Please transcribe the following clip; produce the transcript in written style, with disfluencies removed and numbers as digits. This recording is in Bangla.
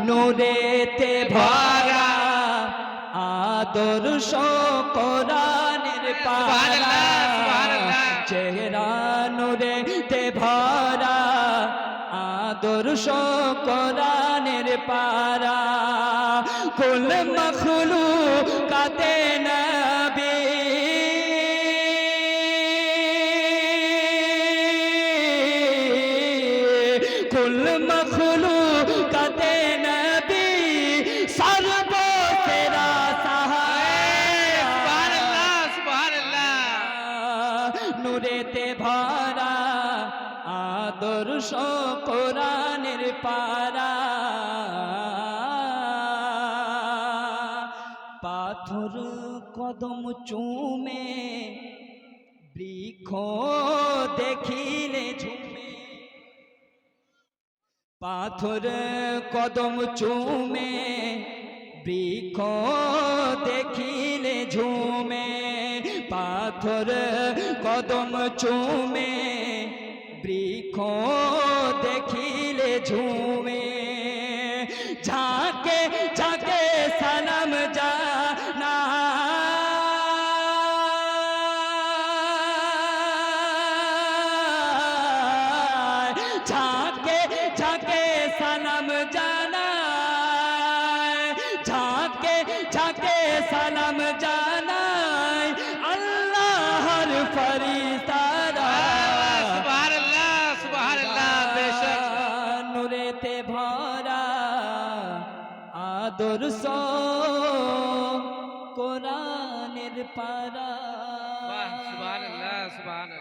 নূরেতে ভরা আদর্শ কোরআনের পারা, চেহারা নূরেতে ভরা আদর্শ কোরআনের পারা, কুল মখলুকাতে নবী কুল মখলুকাতে নবী সর্বসেরা সাহাবা, সুবহানাল্লাহ সুবহানাল্লাহ, নূরেতে ভরা আদর্শ কোরআনের পারা, পাথর কদম চুমে বৃক্ষ দেখিলে ঝুমে, পাথর কদম চুমে বৃক্ষ দেখিলে ঝুমে, পাথর কদম চুমে বৃক্ষ দেখিলে ঝুমে, ঝাঁকে ঝাঁকে সালাম জানায়, ঝাঁকে ঝাঁকে সালাম জানায়, ঝাঁকে ঝাঁকে সালাম জানায় আল্লাহর ফরিস্তারা, সুবহানাল্লাহ সুবহানাল্লাহ, বেশক নূরেতে ভরা আদর্শ কোরআনের পারা, সুবহানাল্লাহ সুবহানাল্লাহ।